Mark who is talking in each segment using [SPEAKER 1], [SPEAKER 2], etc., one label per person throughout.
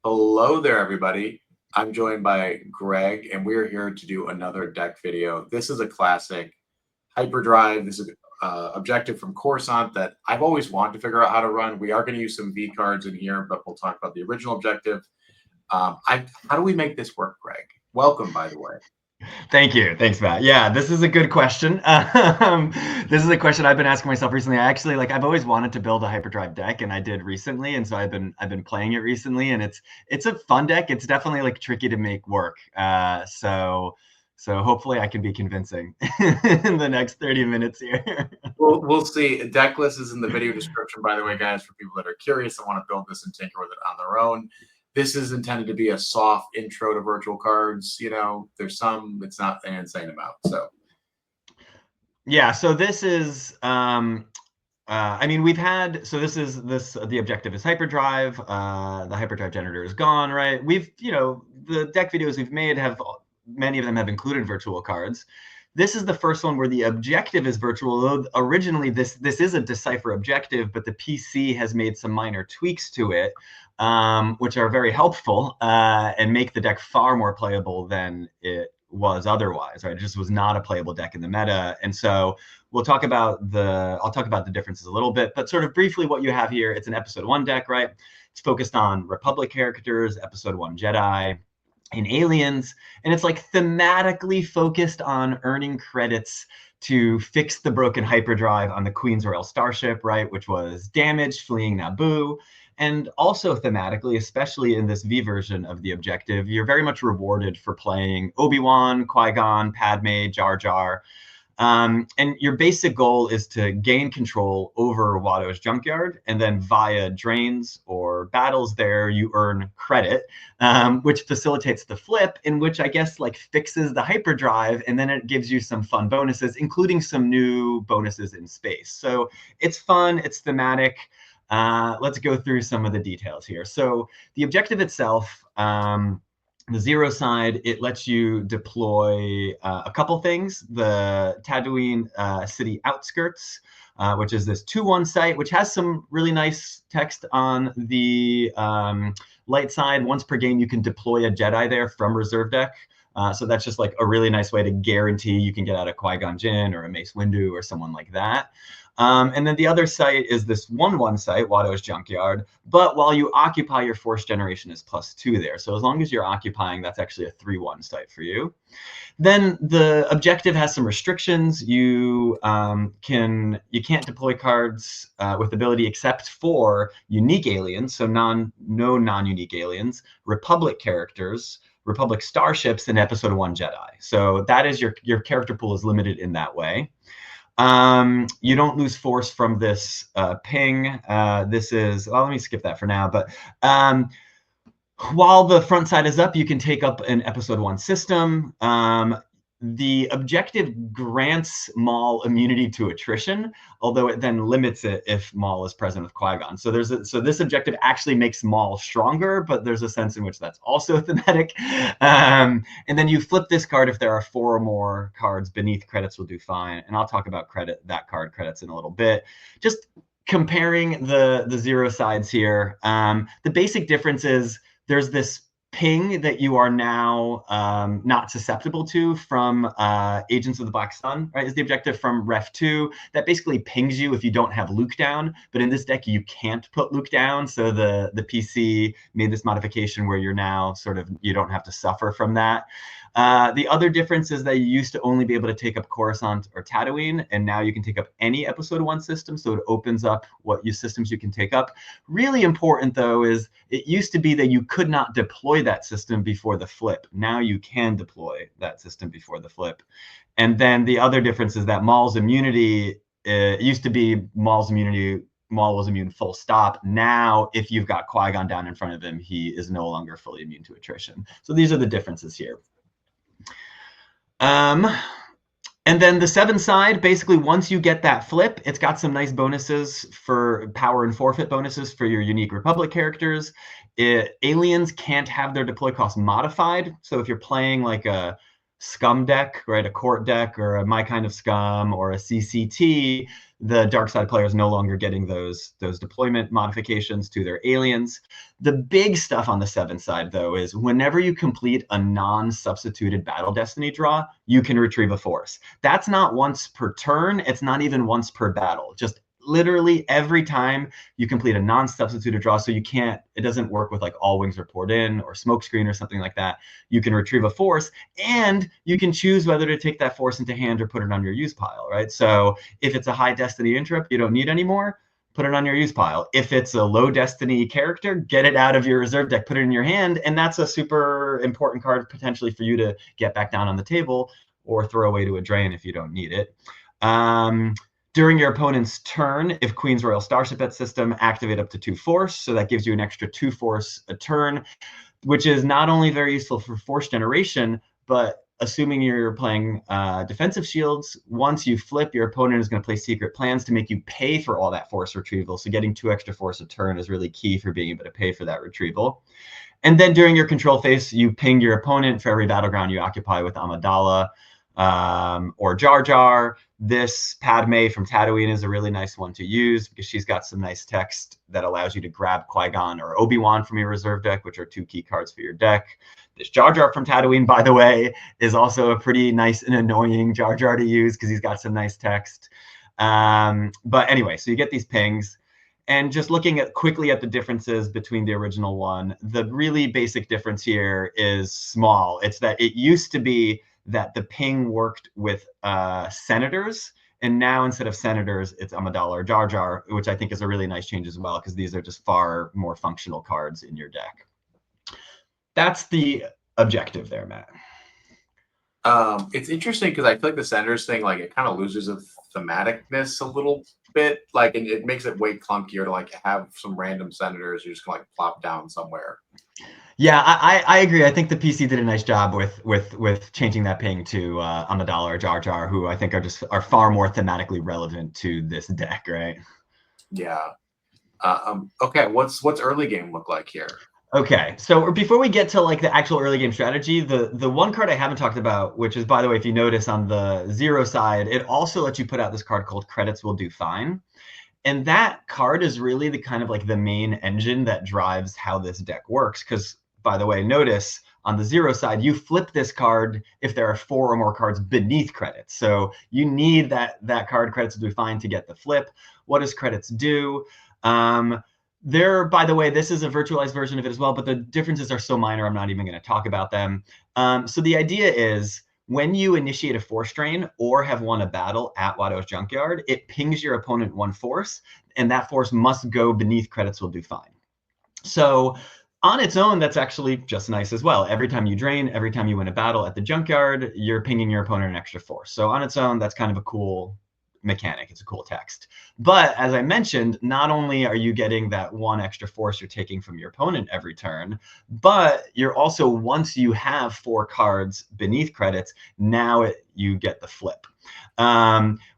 [SPEAKER 1] Hello there, everybody. I'm joined by Greg, and we're here to do another deck video. This is a classic Hyperdrive. This is an objective from Coruscant that I've always wanted to figure out how to run. We are going to use some V cards in here, but we'll talk about the original objective. How do we make this work, Greg? Welcome, by the way.
[SPEAKER 2] Thank you. Thanks, Matt. Yeah, this is a good question. This is a question I've been asking myself recently. I've always wanted to build a Hyperdrive deck, and I did recently, and so I've been playing it recently, and it's a fun deck. It's definitely like tricky to make work. So hopefully I can be convincing in the next 30 minutes here.
[SPEAKER 1] We'll see. Deck list is in the video description, by the way, guys, for people that are curious and want to build this and tinker with it on their own. This is intended to be a soft intro to virtual cards. You know, there's some it's not an insane amount. So
[SPEAKER 2] yeah, so this is I mean, the objective is Hyperdrive. The Hyperdrive generator is gone, right? The deck videos we've made many of them have included virtual cards. This is the first one where the objective is virtual, though originally this is a Decipher objective, but the PC has made some minor tweaks to it, which are very helpful and make the deck far more playable than it was otherwise, right? It just was not a playable deck in the meta. And so I'll talk about the differences a little bit, but sort of briefly what you have here, it's an episode 1 deck, right? It's focused on Republic characters, episode 1 Jedi, and aliens, and it's like thematically focused on earning credits to fix the broken hyperdrive on the Queen's Royal Starship, right, which was damaged fleeing Naboo. And also thematically, especially in this V version of the objective, you're very much rewarded for playing Obi-Wan, Qui-Gon, Padme, Jar Jar. And your basic goal is to gain control over Watto's junkyard, and then via drains or battles there, you earn credit, which facilitates the flip, in which I guess like fixes the hyperdrive, and then it gives you some fun bonuses, including some new bonuses in space. So it's fun, it's thematic. Let's go through some of the details here. So the objective itself, the zero side, it lets you deploy a couple things. The Tatooine city outskirts, which is this 2-1 site, which has some really nice text on the light side. Once per game, you can deploy a Jedi there from reserve deck. So that's just like a really nice way to guarantee you can get out a Qui-Gon Jinn or a Mace Windu or someone like that. And then the other site is this 1-1 site, Watto's Junkyard. But while you occupy, your force generation is +2 there. So as long as you're occupying, that's actually a 3-1 site for you. Then the objective has some restrictions. You can't deploy cards with ability except for unique aliens, so no non-unique aliens, Republic characters, Republic starships, and episode 1 Jedi. So that is your character pool is limited in that way. You don't lose force from this ping. This is, well, let me skip that for now. But while the front side is up, you can take up an episode 1 system. The objective grants Maul immunity to attrition, although it then limits it if Maul is present with Qui-Gon. So this objective actually makes Maul stronger, but there's a sense in which that's also thematic. And then you flip this card if there are 4 or more cards beneath. Credits will do fine, and I'll talk about credits in a little bit. Just comparing the zero sides here, the basic difference is there's this ping that you are now not susceptible to from Agents of the Black Sun, right? Is the objective from Ref 2 that basically pings you if you don't have Luke down. But in this deck, you can't put Luke down. So the PC made this modification where you're now you don't have to suffer from that. The other difference is that you used to only be able to take up Coruscant or Tatooine, and now you can take up any episode 1 system, so it opens up what systems you can take up. Really important, though, is it used to be that you could not deploy that system before the flip. Now you can deploy that system before the flip. And then the other difference is that Maul's immunity, it used to be Maul was immune full stop. Now, if you've got Qui-Gon down in front of him, he is no longer fully immune to attrition. So these are the differences here. And then the 7 side, basically once you get that flip, it's got some nice bonuses for power and forfeit bonuses for your unique Republic characters. Aliens can't have their deploy cost modified. So if you're playing like a scum deck, right, a court deck or a My Kind of Scum or a CCT, the dark side player is no longer getting those deployment modifications to their aliens. The big stuff on the 7 side, though, is whenever you complete a non-substituted battle destiny draw, you can retrieve a force. That's not once per turn. It's not even once per battle. Just literally every time you complete a non-substituted draw, so it doesn't work with like all wings report in or smokescreen or something like that. You can retrieve a force, and you can choose whether to take that force into hand or put it on your use pile, right? So if it's a high destiny interrupt you don't need anymore, put it on your use pile. If it's a low destiny character, get it out of your reserve deck, put it in your hand, and that's a super important card potentially for you to get back down on the table or throw away to a drain if you don't need it. During your opponent's turn, if Queen's Royal Starship at system, activate up to 2 force. So that gives you an extra 2 force a turn, which is not only very useful for force generation, but assuming you're playing defensive shields, once you flip, your opponent is going to play secret plans to make you pay for all that force retrieval. So getting 2 extra force a turn is really key for being able to pay for that retrieval. And then during your control phase, you ping your opponent for every battleground you occupy with Amidala or Jar Jar. This Padme from Tatooine is a really nice one to use because she's got some nice text that allows you to grab Qui-Gon or Obi-Wan from your reserve deck, which are 2 key cards for your deck. This Jar Jar from Tatooine, by the way, is also a pretty nice and annoying Jar Jar to use because he's got some nice text. But anyway, so you get these pings. And just looking quickly at the differences between the original one, the really basic difference here is small. It's that it used to be that the ping worked with senators, and now instead of senators, it's Amidala or Jar Jar, which I think is a really nice change as well, because these are just far more functional cards in your deck. That's the objective there, Matt.
[SPEAKER 1] It's interesting because I feel like the senators thing, like it kind of loses its thematicness a little bit. Like it makes it way clunkier to like have some random senators you just can like plop down somewhere.
[SPEAKER 2] Yeah, I agree. I think the PC did a nice job with changing that ping to Amidala or Jar Jar, who I think are far more thematically relevant to this deck, right?
[SPEAKER 1] Yeah. Okay, what's early game look like here?
[SPEAKER 2] Okay, so before we get to like the actual early game strategy, the one card I haven't talked about, which is, by the way, if you notice on the 0 side, it also lets you put out this card called Credits Will Do Fine. And that card is really the kind of like the main engine that drives how this deck works. Because, by the way, notice on the 0 side, you flip this card if there are 4 or more cards beneath credits. So you need that card, Credits Will Do Fine, to get the flip. What does credits do? By the way, this is a virtualized version of it as well, but the differences are so minor, I'm not even going to talk about them. So the idea is, when you initiate a force drain or have won a battle at Watto's Junkyard, it pings your opponent 1 force, and that force must go beneath Credits Will Do Fine. So on its own, that's actually just nice as well. Every time you drain, every time you win a battle at the Junkyard, you're pinging your opponent an extra force. So on its own, that's kind of a cool mechanic. It's a cool text. But as I mentioned, not only are you getting that 1 extra force you're taking from your opponent every turn, but you're also, once you have 4 cards beneath credits, now you get the flip.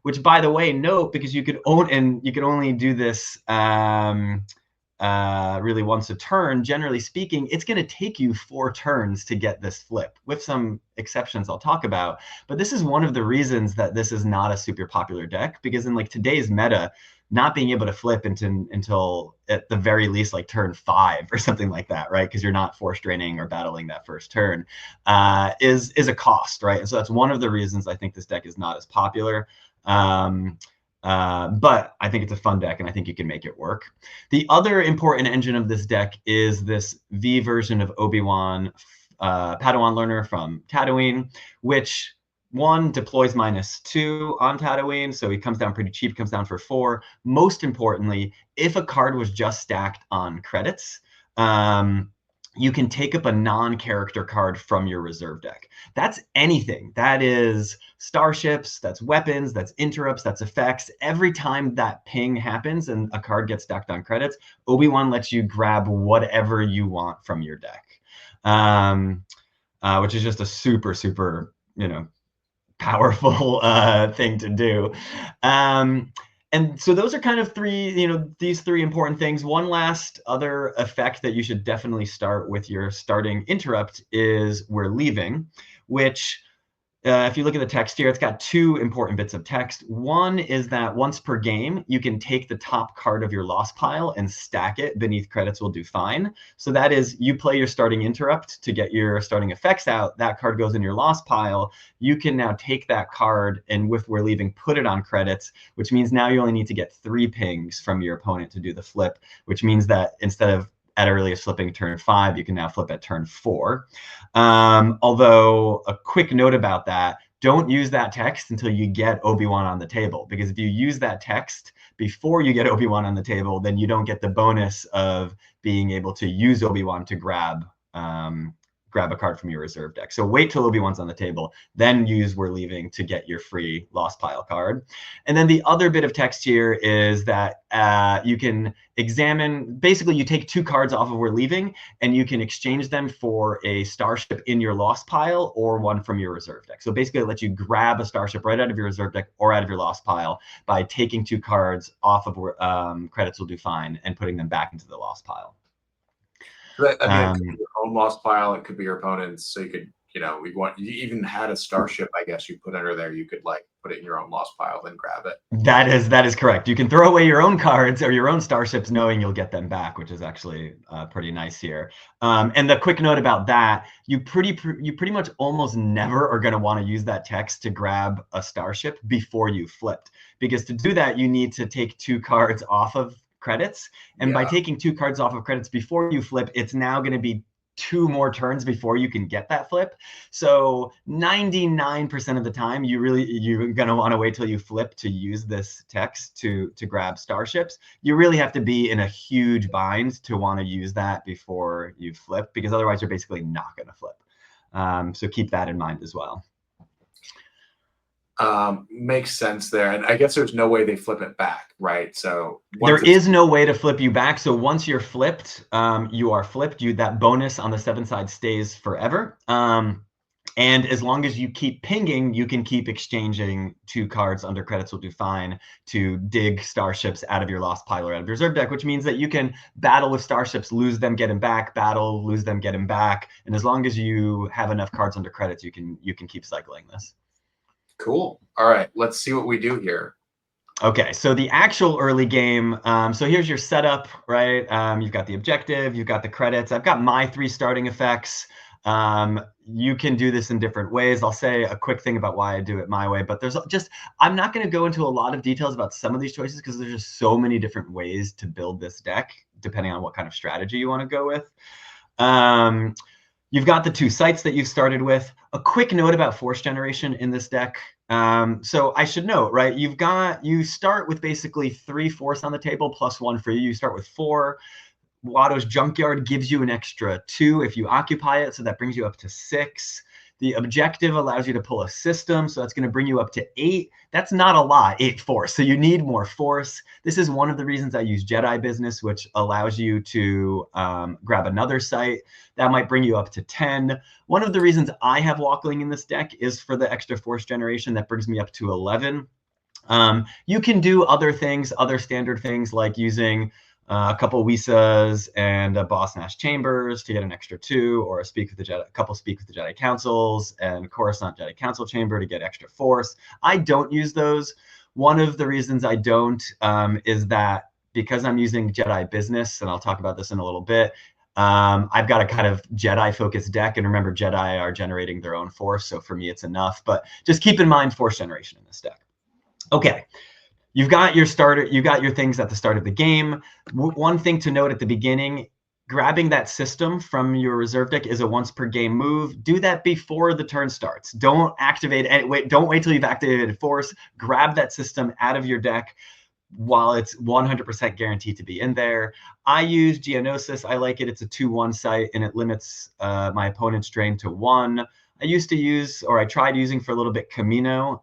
[SPEAKER 2] Which, by the way, note, because you could only do this really once a turn, generally speaking, it's going to take you 4 turns to get this flip, with some exceptions I'll talk about. But this is one of the reasons that this is not a super popular deck, because in like today's meta, not being able to flip until at the very least like turn 5 or something like that, right? Because you're not force draining or battling that first turn, is a cost, right? And so that's one of the reasons I think this deck is not as popular. But I think it's a fun deck, and I think you can make it work. The other important engine of this deck is this V version of Obi-Wan Padawan learner from Tatooine, which, 1, deploys -2 on Tatooine, so he comes down pretty cheap, comes down for 4. Most importantly, if a card was just stacked on credits, you can take up a non-character card from your reserve deck. That's anything. That is starships, that's weapons, that's interrupts, that's effects. Every time that ping happens and a card gets stacked on credits, Obi-Wan lets you grab whatever you want from your deck, which is just a super, super, powerful thing to do. And so those are kind of these 3 important things. One last other effect that you should definitely start with your starting interrupt is We're Leaving, which if you look at the text here, it's got two important bits of text. One is that once per game, you can take the top card of your lost pile and stack it beneath credits will do fine. So that is, you play your starting interrupt to get your starting effects out. That card goes in your lost pile. You can now take that card and with We're Leaving, put it on credits, which means now you only need to get 3 pings from your opponent to do the flip, which means that instead of at earliest flipping turn 5, you can now flip at turn 4. Although a quick note about that, don't use that text until you get Obi-Wan on the table, because if you use that text before you get Obi-Wan on the table, then you don't get the bonus of being able to use Obi-Wan to grab a card from your reserve deck. So wait till Obi-Wan's on the table, then use We're Leaving to get your free lost pile card. And then the other bit of text here is that you can examine, basically you take 2 cards off of We're Leaving and you can exchange them for a starship in your lost pile or one from your reserve deck. So basically it lets you grab a starship right out of your reserve deck or out of your lost pile by taking 2 cards off of credits will do fine and putting them back into the lost pile.
[SPEAKER 1] I mean, it could be your own lost pile. It could be your opponent's. So you could, you even had a starship, I guess you put under there. You could like put it in your own lost pile, then grab it.
[SPEAKER 2] That is correct. You can throw away your own cards or your own starships knowing you'll get them back, which is actually pretty nice here. And the quick note about that, you pretty much almost never are going to want to use that text to grab a starship before you flipped, because to do that, you need to take 2 cards off of credits. And by taking 2 cards off of credits before you flip, it's now going to be 2 more turns before you can get that flip. So 99% of the time, you're going to want to wait till you flip to use this text to grab starships. You really have to be in a huge bind to want to use that before you flip, because otherwise you're basically not going to flip. So keep that in mind as well.
[SPEAKER 1] Makes sense there. And I guess there's no way they flip it back, right? So
[SPEAKER 2] there is no way to flip you back. So once you're flipped, you are flipped. That bonus on the 7 side stays forever. And as long as you keep pinging, you can keep exchanging 2 cards under credits will do fine to dig starships out of your lost pile or out of your reserve deck, which means that you can battle with starships, lose them, get them back, battle, lose them, get them back. And as long as you have enough cards under credits, you can keep cycling this.
[SPEAKER 1] Cool. All right, let's see what we do here.
[SPEAKER 2] Okay, so the actual early game, so here's your setup, right? You've got the objective, you've got the credits. I've got my 3 starting effects. You can do this in different ways. I'll say a quick thing about why I do it my way, but I'm not going to go into a lot of details about some of these choices because there's just so many different ways to build this deck, depending on what kind of strategy you want to go with. You've got the 2 sites that you've started with. A quick note about force generation in this deck. So I should note, right? You start with basically 3 force on the table plus 1 for you. You start with 4. Watto's Junkyard gives you an extra 2 if you occupy it, so that brings you up to 6. The objective allows you to pull a system, so that's going to bring you up to 8. That's not a lot, 8 force, so you need more force. This is one of the reasons I use Jedi Business, which allows you to grab another site. That might bring you up to 10. One of the reasons I have Walkling in this deck is for the extra force generation. That brings me up to 11. You can do other things, other standard things like using a couple Wisas and a Boss Nash Chambers to get an extra 2, or a couple Speak with the Jedi Councils and Coruscant Jedi Council Chamber to get extra force. I don't use those. One of the reasons I don't is that because I'm using Jedi Business, and I'll talk about this in a little bit, I've got a kind of Jedi-focused deck, and remember, Jedi are generating their own force, so for me it's enough. But just keep in mind force generation in this deck. Okay. You've got your starter, you got your things at the start of the game. One thing to note at the beginning, grabbing that system from your reserve deck is a once per game move. Do that before the turn starts. Don't activate it. Don't wait till you've activated force. Grab that system out of your deck while it's 100% guaranteed to be in there. I use Geonosis. I like it. It's a 2/1 site and it limits my opponent's drain to 1. I used to use, or I tried using for a little bit, Camino.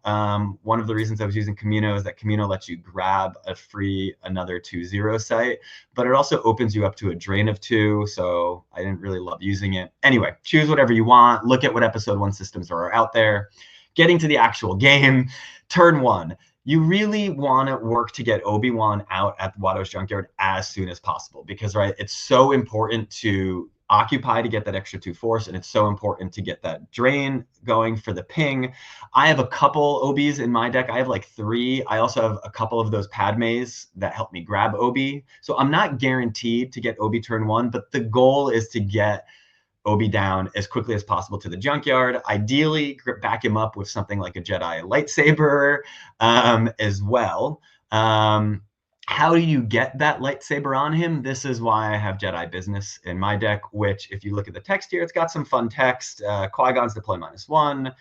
[SPEAKER 2] One of the reasons I was using Camino is that Camino lets you grab a free another 2/0 site, but it also opens you up to a drain of 2, so I didn't really love using it. Anyway, choose whatever you want. Look at what episode 1 systems are out there. Getting to the actual game, turn 1. You really want to work to get Obi-Wan out at Watto's Junkyard as soon as possible because, right, it's so important to occupy to get that extra 2 force, and it's so important to get that drain going for the ping. I have a couple Obis in my deck. I have like 3. I also have a couple of those Padmes that help me grab Obi. So I'm not guaranteed to get Obi turn 1, but the goal is to get Obi down as quickly as possible to the junkyard. Ideally, back him up with something like a Jedi lightsaber as well. How do you get that lightsaber on him? This is why I have Jedi Business in my deck, which if you look at the text here, it's got some fun text. Qui-Gon's deploy -1.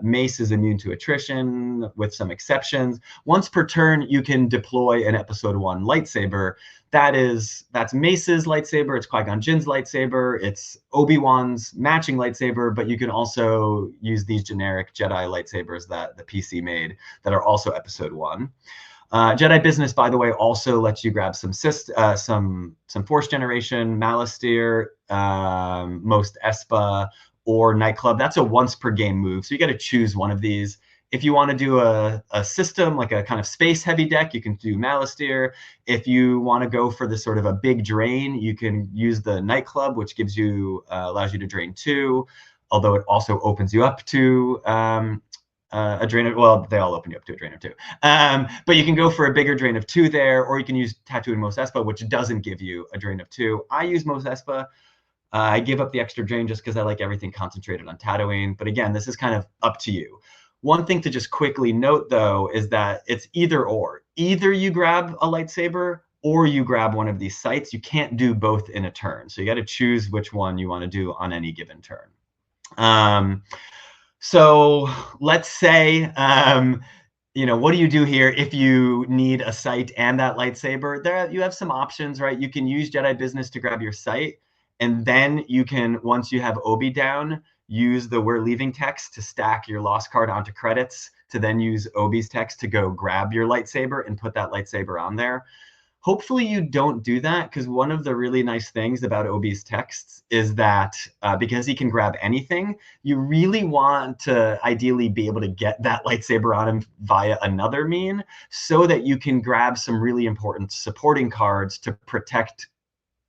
[SPEAKER 2] Mace is immune to attrition with some exceptions. Once per turn, you can deploy an episode 1 lightsaber. That's Mace's lightsaber, it's Qui-Gon Jinn's lightsaber, it's Obi-Wan's matching lightsaber, but you can also use these generic Jedi lightsabers that the PC made that are also episode 1. Jedi Business, by the way, also lets you grab some Force Generation, Malastir, most Espa, or Nightclub. That's a once per game move, so you got to choose one of these. If you want to do a system, like a kind of space heavy deck, you can do Malastir. If you want to go for the sort of a big drain, you can use the Nightclub, which gives you allows you to drain 2, although it also opens you up to a drain of, well, they all open you up to a drain of 2. But you can go for a bigger drain of 2 there, or you can use Tattooing Mos Espa, which doesn't give you a drain of 2. I use Mos Espa. I give up the extra drain just because I like everything concentrated on Tatooine. But again, this is kind of up to you. One thing to just quickly note, though, is that it's either or. Either you grab a lightsaber or you grab one of these sites. You can't do both in a turn. So you got to choose which one you want to do on any given turn. So let's say, what do you do here if you need a sight and that lightsaber? There, you have some options, right? You can use Jedi Business to grab your sight. And then you can, once you have Obi down, use the "we're leaving" text to stack your lost card onto credits, to then use Obi's text to go grab your lightsaber and put that lightsaber on there. Hopefully you don't do that, because one of the really nice things about Obi's texts is that because he can grab anything, you really want to ideally be able to get that lightsaber on him via another mean, so that you can grab some really important supporting cards to protect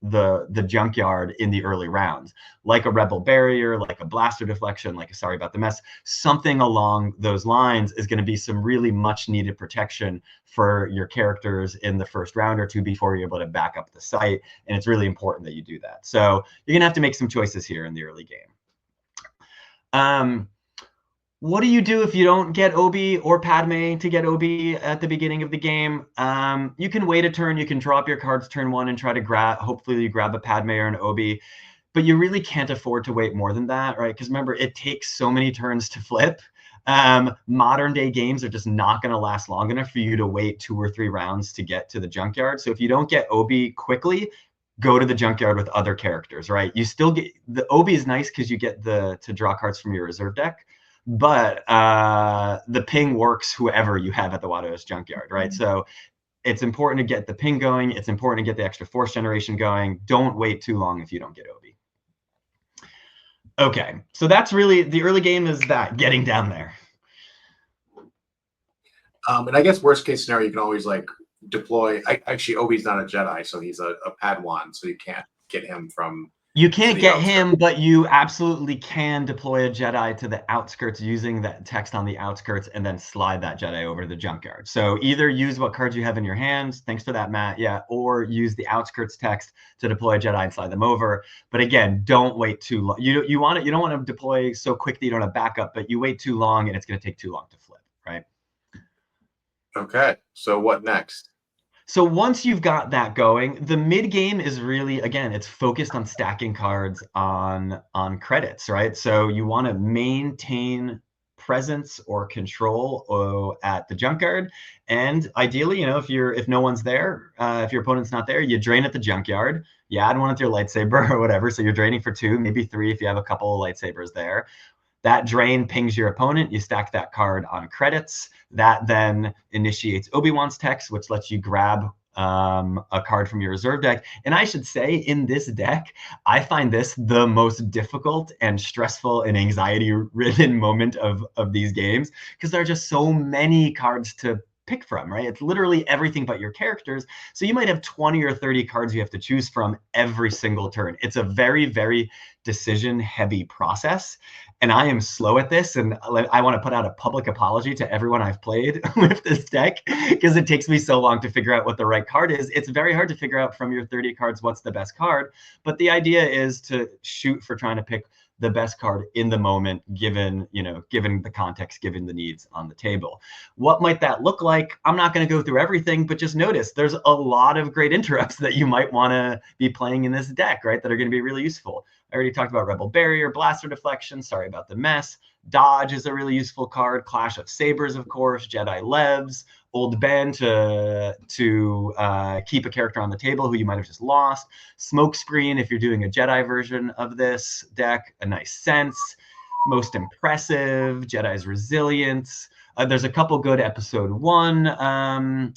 [SPEAKER 2] the junkyard in the early rounds, like a Rebel Barrier, like a Blaster Deflection, like a Sorry About the Mess. Something along those lines is going to be some really much needed protection for your characters in the first round or 2 before you're able to back up the site, and it's really important that you do that. So you're gonna have to make some choices here in the early game. What do you do if you don't get Obi or Padme to get Obi at the beginning of the game? You can wait a turn. You can draw up your cards turn 1 and try to grab, hopefully you grab a Padme or an Obi, but you really can't afford to wait more than that, right? Because remember, it takes so many turns to flip. Modern day games are just not going to last long enough for you to wait 2 or 3 rounds to get to the junkyard. So if you don't get Obi quickly, go to the junkyard with other characters, right? You still get, the Obi is nice because you get to draw cards from your reserve deck, but the ping works whoever you have at the Wados junkyard, right? So it's important to get the ping going. It's important to get the extra force generation going. Don't wait too long if you don't get Obi. Okay, so that's really, the early game is that, getting down there.
[SPEAKER 1] And I guess worst case scenario, you can always like deploy. Actually, Obi's not a Jedi, so he's a Padawan, so you can't get him from.
[SPEAKER 2] You can't get him, but you absolutely can deploy a Jedi to the outskirts using that text on the outskirts and then slide that Jedi over to the junkyard. So either use what cards you have in your hands, thanks for that, Matt, yeah, or use the outskirts text to deploy a Jedi and slide them over. But again, don't wait too long. You don't want to deploy so quick that you don't have backup, but you wait too long and it's going to take too long to flip, right?
[SPEAKER 1] Okay, so what next?
[SPEAKER 2] So once you've got that going, the mid game is really, again, it's focused on stacking cards on credits, right? So you want to maintain presence or control at the junkyard, and ideally, if no one's there, if your opponent's not there, you drain at the junkyard. You add one with your lightsaber or whatever, so you're draining for 2, maybe 3 if you have a couple of lightsabers there. That drain pings your opponent. You stack that card on credits. That then initiates Obi-Wan's text, which lets you grab a card from your reserve deck. And I should say, in this deck, I find this the most difficult and stressful and anxiety-ridden moment of these games, because there are just so many cards to pick from, right? It's literally everything but your characters. So you might have 20 or 30 cards you have to choose from every single turn. It's a very, very decision heavy process. And I am slow at this. And I want to put out a public apology to everyone I've played with this deck, because it takes me so long to figure out what the right card is. It's very hard to figure out from your 30 cards what's the best card. But the idea is to shoot for trying to pick the best card in the moment, given, given the context, given the needs on the table. What might that look like? I'm not going to go through everything, but just notice there's a lot of great interrupts that you might want to be playing in this deck, right? That are going to be really useful. I already talked about Rebel Barrier, Blaster Deflection. Sorry about the mess. Dodge is a really useful card. Clash of Sabers, of course. Jedi Levs. Old Ben to keep a character on the table who you might have just lost. Smokescreen if you're doing a Jedi version of this deck. A nice sense. Most impressive. Jedi's Resilience. There's a couple good episode 1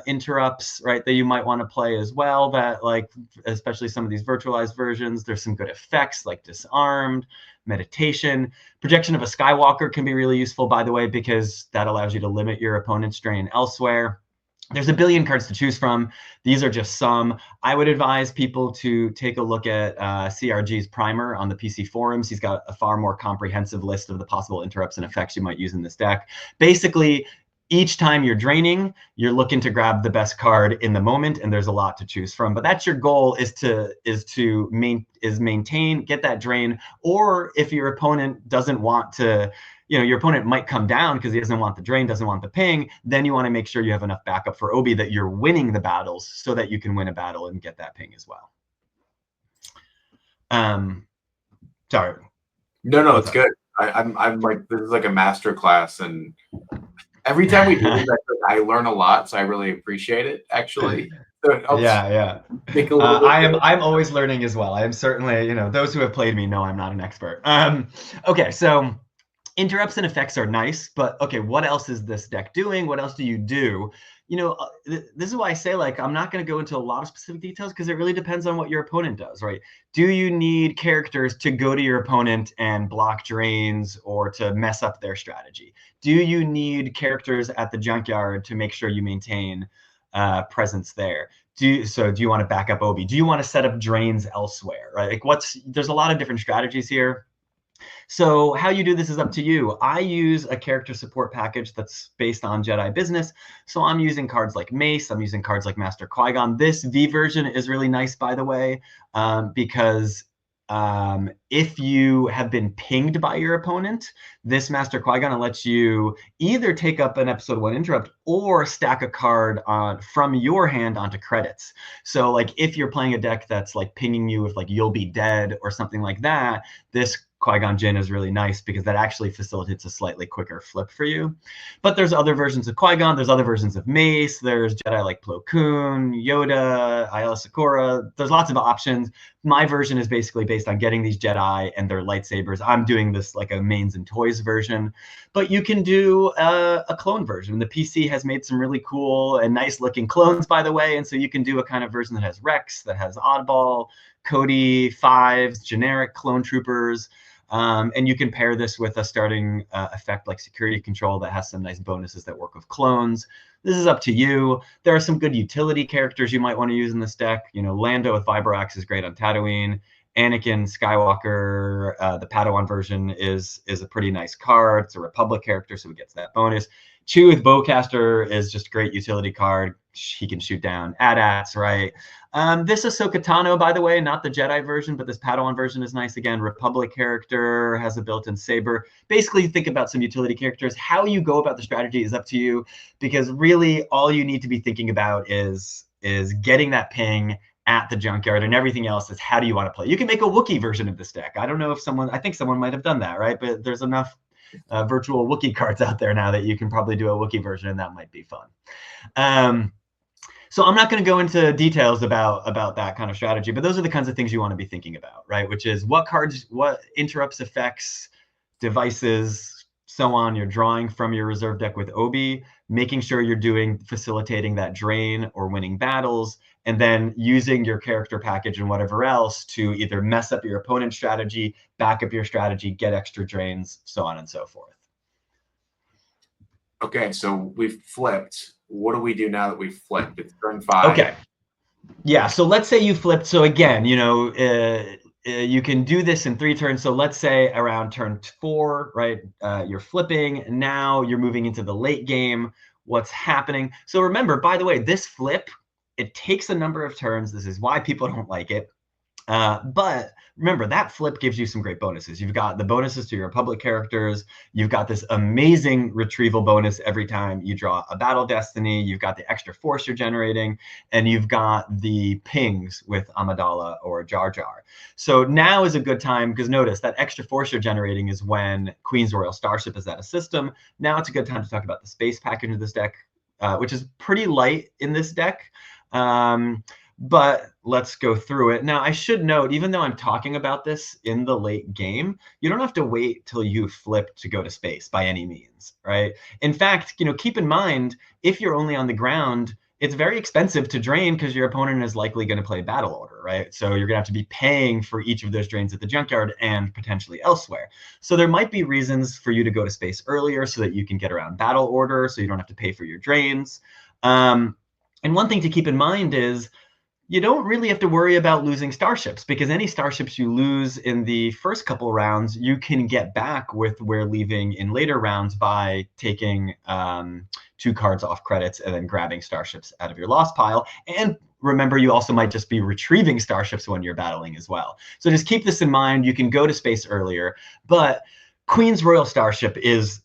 [SPEAKER 2] interrupts, right, that you might want to play as well, that, like, especially some of these virtualized versions, there's some good effects like Disarmed, Meditation. Projection of a Skywalker can be really useful, by the way, because that allows you to limit your opponent's drain elsewhere. There's a billion cards to choose from. These are just some. I would advise people to take a look at CRG's primer on the PC forums. He's got a far more comprehensive list of the possible interrupts and effects you might use in this deck. Basically, each time you're draining, you're looking to grab the best card in the moment, and there's a lot to choose from. But that's your goal, is to maintain, get that drain. Or if your opponent doesn't want to, your opponent might come down because he doesn't want the drain, doesn't want the ping, then you want to make sure you have enough backup for Obi that you're winning the battles so that you can win a battle and get that ping as well. Sorry.
[SPEAKER 1] No, it's good. I'm like, this is like a master class, and every time we do this, I learn a lot, so I really appreciate it, actually. So it helps think a little bit.
[SPEAKER 2] I'm always learning as well. I am certainly, those who have played me know I'm not an expert. Okay, so interrupts and effects are nice, but okay, what else is this deck doing? What else do you do? This is why I say, like, I'm not going to go into a lot of specific details, because it really depends on what your opponent does, right? Do you need characters to go to your opponent and block drains or to mess up their strategy? Do you need characters at the junkyard to make sure you maintain presence there? Do you want to back up Obi? Do you want to set up drains elsewhere, right? Like, there's a lot of different strategies here. So how you do this is up to you. I use a character support package that's based on Jedi Business. So I'm using cards like Mace. I'm using cards like Master Qui-Gon. This V version is really nice, by the way, because if you have been pinged by your opponent, this Master Qui-Gon lets you either take up an episode 1 interrupt or stack a card from your hand onto credits. So, like, if you're playing a deck that's like pinging you with, like, You'll Be Dead or something like that, this Qui-Gon Jinn is really nice because that actually facilitates a slightly quicker flip for you. But there's other versions of Qui-Gon. There's other versions of Mace. There's Jedi like Plo Koon, Yoda, Aayla Secura. There's lots of options. My version is basically based on getting these Jedi and their lightsabers. I'm doing this like a mains and toys version. But you can do a clone version. The PC has made some really cool and nice looking clones, by the way. And so you can do a kind of version that has Rex, that has Oddball, Cody, Fives, generic clone troopers. And you can pair this with a starting effect like Security Control that has some nice bonuses that work with clones. This is up to you. There are some good utility characters you might want to use in this deck. Lando with Vibro-Ax is great on Tatooine. Anakin Skywalker, the Padawan version, is a pretty nice card. It's a Republic character, so he gets that bonus. Chewie with Bowcaster is just a great utility card. He can shoot down AT-ATs, right? This Ahsoka Tano, by the way, not the Jedi version, but this Padawan version is nice. Again, Republic character, has a built-in saber. Basically, think about some utility characters. How you go about the strategy is up to you, because really all you need to be thinking about is getting that ping at the junkyard, and everything else is how do you want to play. You can make a Wookiee version of this deck. I don't know if I think someone might have done that, right? But there's enough virtual Wookiee cards out there now that you can probably do a Wookiee version, and that might be fun. So I'm not going to go into details about that kind of strategy, but those are the kinds of things you want to be thinking about, right? Which is what cards, what interrupts, effects, devices, so on, you're drawing from your reserve deck with Obi, making sure you're facilitating that drain or winning battles, and then using your character package and whatever else to either mess up your opponent's strategy, back up your strategy, get extra drains, so on and so forth.
[SPEAKER 1] Okay, so we've flipped. What do we do now that we've flipped? It's turn 5.
[SPEAKER 2] Okay. Yeah, so let's say you flipped. So again, you can do this in 3 turns. So let's say around turn 4, right? You're flipping. Now you're moving into the late game. What's happening? So remember, by the way, this flip, it takes a number of turns. This is why people don't like it. But remember, that flip gives you some great bonuses. You've got the bonuses to your Republic characters. You've got this amazing retrieval bonus every time you draw a battle destiny. You've got the extra force you're generating, and you've got the pings with Amidala or Jar Jar. So now is a good time, because notice that extra force you're generating is when Queen's Royal Starship is out of system. Now it's a good time to talk about the space package of this deck, which is pretty light in this deck. But let's go through it. Now, I should note, even though I'm talking about this in the late game, you don't have to wait till you flip to go to space by any means, right? In fact, keep in mind, if you're only on the ground, it's very expensive to drain because your opponent is likely going to play battle order, right? So you're going to have to be paying for each of those drains at the junkyard and potentially elsewhere. So there might be reasons for you to go to space earlier so that you can get around battle order, so you don't have to pay for your drains. And one thing to keep in mind is, you don't really have to worry about losing starships, because any starships you lose in the first couple rounds, you can get back with We're Leaving in later rounds by taking 2 cards off credits and then grabbing starships out of your lost pile. And remember, you also might just be retrieving starships when you're battling as well. So just keep this in mind. You can go to space earlier, but Queen's Royal Starship is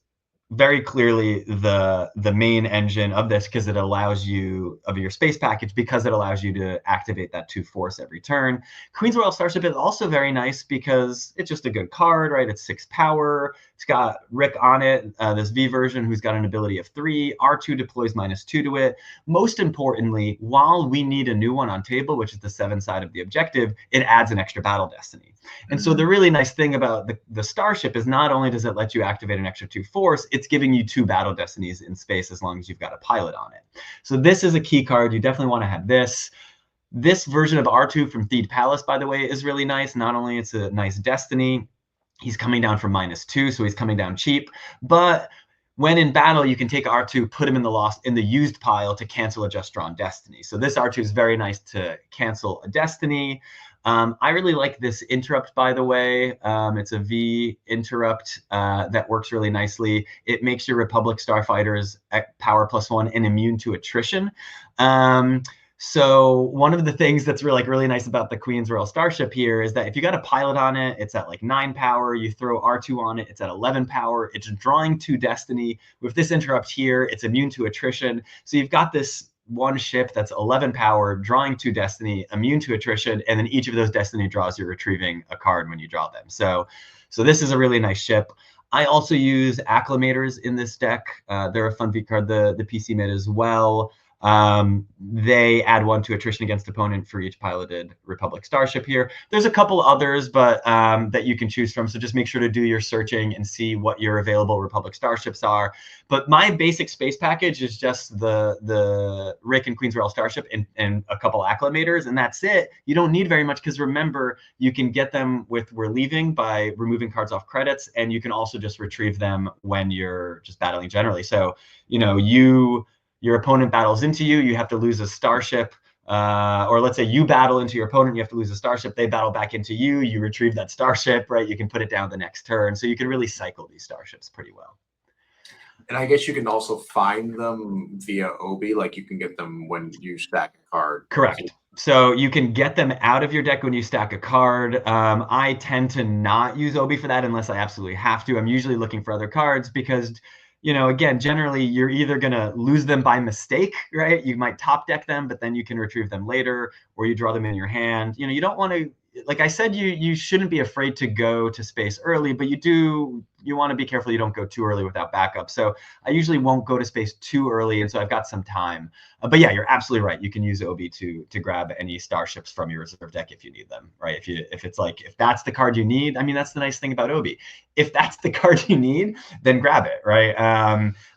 [SPEAKER 2] very clearly the main engine of this, because it allows you, of your space package, because it allows you to activate that 2 force every turn. Queen's Royal Starship is also very nice because it's just a good card, right? It's 6 power. It's got Rick on it, this V version, who's got an ability of 3. R2 deploys -2 to it. Most importantly, while we need a new one on table, which is the 7 side of the objective, it adds an extra battle destiny. And so the really nice thing about the Starship is, not only does it let you activate an extra 2 force, it's giving you 2 battle destinies in space as long as you've got a pilot on it. So this is a key card. You definitely want to have this. This version of R2 from Theed Palace, by the way, is really nice. Not only it's a nice destiny, he's coming down from -2, so he's coming down cheap. But when in battle, you can take R2, put him in the used pile to cancel a just drawn destiny. So this R2 is very nice to cancel a destiny. I really like this interrupt, by the way. It's a V interrupt that works really nicely. It makes your Republic starfighters at power +1 and immune to attrition. So one of the things that's really nice about the Queen's Royal Starship here is that if you got a pilot on it, it's at 9 power. You throw R2 on it, it's at 11 power. It's drawing 2 destiny. With this interrupt here, it's immune to attrition. So you've got this one ship that's 11 power, drawing 2 destiny, immune to attrition, and then each of those destiny draws, you're retrieving a card when you draw them. So this is a really nice ship. I also use Acclimators in this deck. They're a fun V card, the PC mid as well. They add 1 to attrition against opponent for each piloted Republic starship here. There's a couple others, but that you can choose from. So just make sure to do your searching and see what your available Republic starships are. But my basic space package is just the Rick and Queen's Royal Starship and a couple Acclimators, and that's it. You don't need very much, because remember, you can get them with We're Leaving by removing cards off credits, and you can also just retrieve them when you're just battling generally. So your opponent battles into you, you have to lose a starship, or let's say you battle into your opponent, you have to lose a starship, they battle back into you, you retrieve that starship, right? You can put it down the next turn. So you can really cycle these starships pretty well.
[SPEAKER 1] And I guess you can also find them via Obi, like you can get them when you stack a card.
[SPEAKER 2] Correct. So you can get them out of your deck when you stack a card. I tend to not use Obi for that unless I absolutely have to. I'm usually looking for other cards because, again, generally you're either going to lose them by mistake, right? You might top deck them, but then you can retrieve them later, or you draw them in your hand. You don't want to, like I said, you shouldn't be afraid to go to space early, but you want to be careful you don't go too early without backup. So I usually won't go to space too early, and so I've got some time. But yeah, you're absolutely right. You can use Obi to grab any starships from your reserve deck if you need them, right? If that's the card you need, I mean, that's the nice thing about Obi. If that's the card you need, then grab it, right?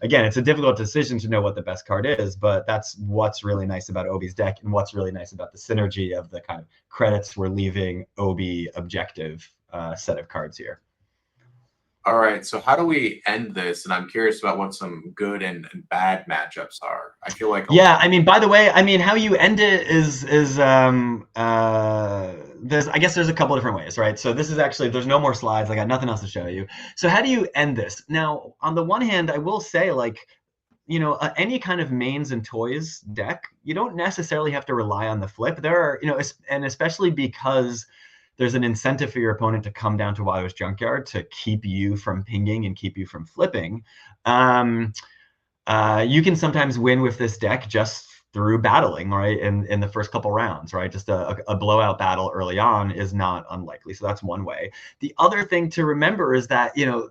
[SPEAKER 2] Again, it's a difficult decision to know what the best card is, but that's what's really nice about Obi's deck, and what's really nice about the synergy of the kind of credits We're Leaving Obi objective set of cards here.
[SPEAKER 1] All right, so how do we end this? And I'm curious about what some good and bad matchups are. I feel like
[SPEAKER 2] Yeah, I mean, by the way, I mean, how you end it is there's, I guess there's a couple different ways, right? So this is actually, there's no more slides. I got nothing else to show you. So how do you end this? Now, on the one hand, I will say, like, you know, any kind of mains and toys deck, you don't necessarily have to rely on the flip. There are, you know, and especially because there's an incentive for your opponent to come down to Watto's Junkyard to keep you from pinging and keep you from flipping. You can sometimes win with this deck just through battling, right? In the first couple rounds, right? Just a blowout battle early on is not unlikely. So that's one way. The other thing to remember is that, you know,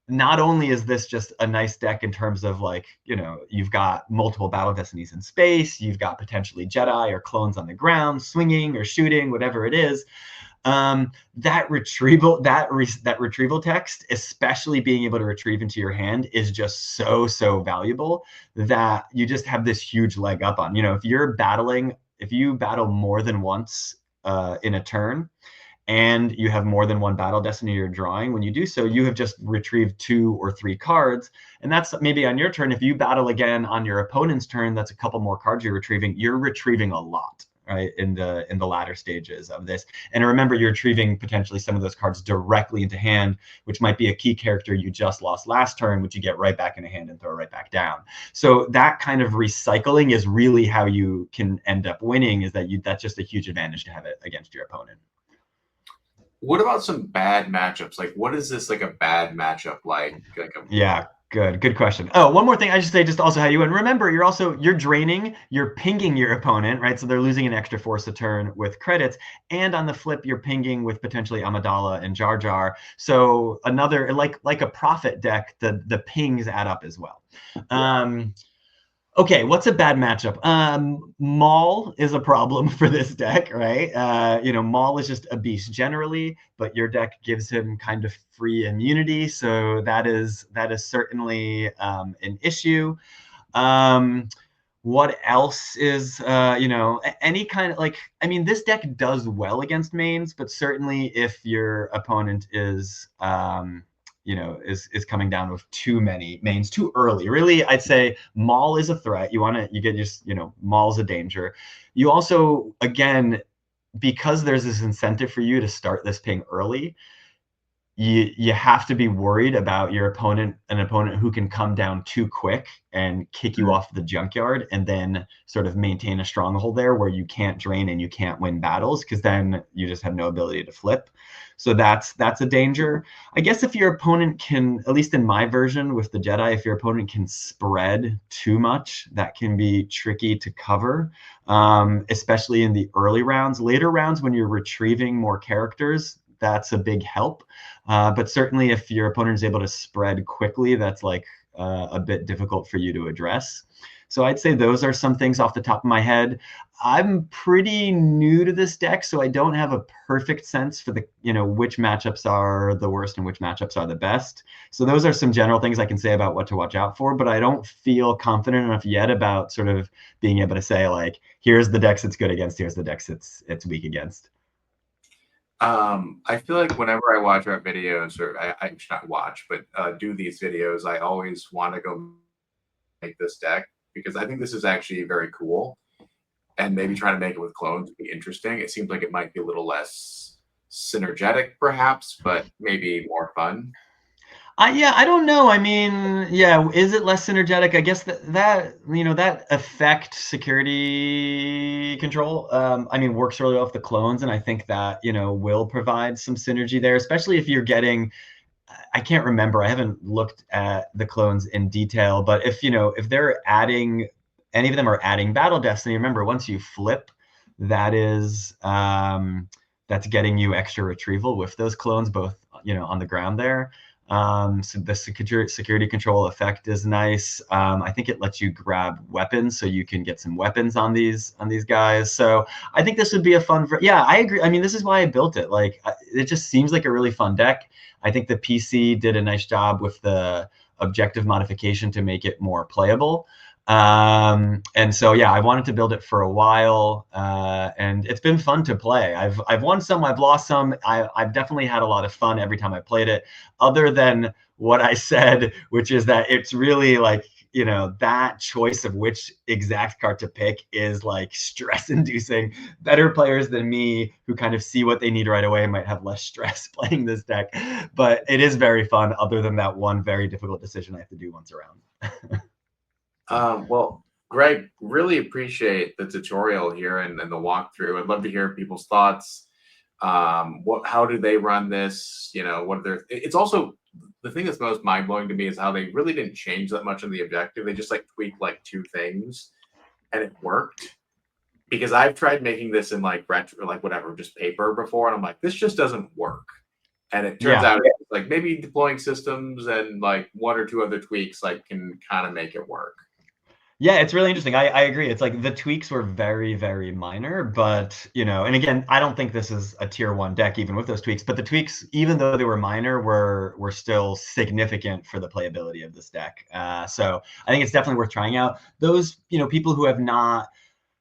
[SPEAKER 2] not only is this just a nice deck in terms of, like, you know, you've got multiple battle destinies in space, you've got potentially Jedi or clones on the ground, swinging or shooting, whatever it is. That retrieval text, especially being able to retrieve into your hand, is just so valuable that you just have this huge leg up on. You know, if you battle more than once in a turn, and you have more than one battle destiny you're drawing, when you do so, you have just retrieved 2 or 3 cards. And that's maybe on your turn. If you battle again on your opponent's turn, that's a couple more cards you're retrieving a lot, right, in the latter stages of this. And remember, you're retrieving potentially some of those cards directly into hand, which might be a key character you just lost last turn, which you get right back into hand and throw right back down. So that kind of recycling is really how you can end up winning, is that's just a huge advantage to have it against your opponent.
[SPEAKER 1] What about some bad matchups? Like, what is this, like, a bad matchup like?
[SPEAKER 2] Yeah, good question. Oh, one more thing I should say, just also how you win. Remember, you're draining, you're pinging your opponent, right? So they're losing an extra force a turn with credits, and on the flip, you're pinging with potentially Amidala and Jar Jar. So another, like a Prophet deck, the pings add up as well. Okay, what's a bad matchup? Maul is a problem for this deck, right? You know, Maul is just a beast generally, but your deck gives him kind of free immunity, so that is certainly an issue. What else is, you know, any kind of, like, I mean, this deck does well against mains, but certainly if your opponent is you know, is coming down with too many mains too early. Really, I'd say Maul is a threat. You get just, you know, Maul's a danger. You also, again, because there's this incentive for you to start this ping early, you have to be worried about an opponent who can come down too quick and kick you off the junkyard, and then sort of maintain a stronghold there where you can't drain and you can't win battles, because then you just have no ability to flip. So that's a danger. I guess if your opponent can, at least in my version with the Jedi, if your opponent can spread too much, that can be tricky to cover, especially in the early rounds. Later rounds, when you're retrieving more characters, that's a big help. But certainly if your opponent is able to spread quickly, that's like a bit difficult for you to address. So I'd say those are some things off the top of my head. I'm pretty new to this deck, so I don't have a perfect sense for the, you know, which matchups are the worst and which matchups are the best. So those are some general things I can say about what to watch out for, but I don't feel confident enough yet about sort of being able to say, like, here's the decks it's good against, here's the decks it's weak against.
[SPEAKER 1] I feel like whenever I watch our videos, or I should not watch, but do these videos, I always want to go make this deck, because I think this is actually very cool. And maybe trying to make it with clones would be interesting. It seems like it might be a little less synergetic, perhaps, but maybe more fun.
[SPEAKER 2] Yeah, I don't know. I mean, yeah, is it less synergetic? I guess that you know, that effect security control, I mean, works really well with the clones, and I think that, you know, will provide some synergy there, especially if you're getting, I can't remember, I haven't looked at the clones in detail, but if, you know, if they're adding, any of them are adding Battle Destiny, remember, once you flip, that is, that's getting you extra retrieval with those clones, both, you know, on the ground there. So the security control effect is nice. I think it lets you grab weapons, so you can get some weapons on these guys. So I think this would be a fun, yeah, I agree. I mean, this is why I built it. Like, it just seems like a really fun deck. I think the PC did a nice job with the objective modification to make it more playable. And so yeah, I wanted to build it for a while, and it's been fun to play. I've won some, I've lost some. I've definitely had a lot of fun every time I played it, other than what I said, which is that it's really like, you know, that choice of which exact card to pick is like stress inducing. Better players than me who kind of see what they need right away might have less stress playing this deck, but it is very fun, other than that one very difficult decision I have to do once around.
[SPEAKER 1] Well, Greg, really appreciate the tutorial here and the walkthrough. I'd love to hear people's thoughts. How do they run this? You know, what they're. It's also the thing that's most mind blowing to me is how they really didn't change that much in the objective. They just like tweaked like 2 things, and it worked. Because I've tried making this in like retro, like whatever, just paper before, and I'm like, this just doesn't work. And it turns out it's like maybe deploying systems and like 1 or 2 other tweaks like can kind of make it work.
[SPEAKER 2] Yeah, it's really interesting. I agree. It's like the tweaks were very, very minor, but you know, and again, I don't think this is a tier 1 deck even with those tweaks, but the tweaks, even though they were minor, were still significant for the playability of this deck. So I think it's definitely worth trying out. Those, you know, people who have not,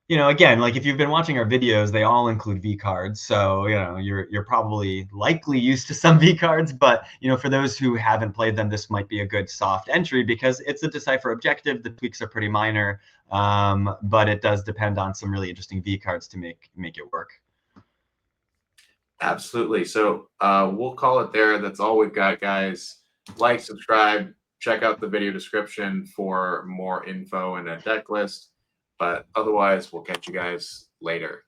[SPEAKER 2] you know, again, like if you've been watching our videos, they all include V cards. So, you know, you're probably likely used to some V cards, but, you know, for those who haven't played them, this might be a good soft entry because it's a decipher objective. The tweaks are pretty minor, but it does depend on some really interesting V cards to make it work.
[SPEAKER 1] Absolutely. So we'll call it there. That's all we've got, guys. Like, subscribe, check out the video description for more info and a deck list. But otherwise, we'll catch you guys later.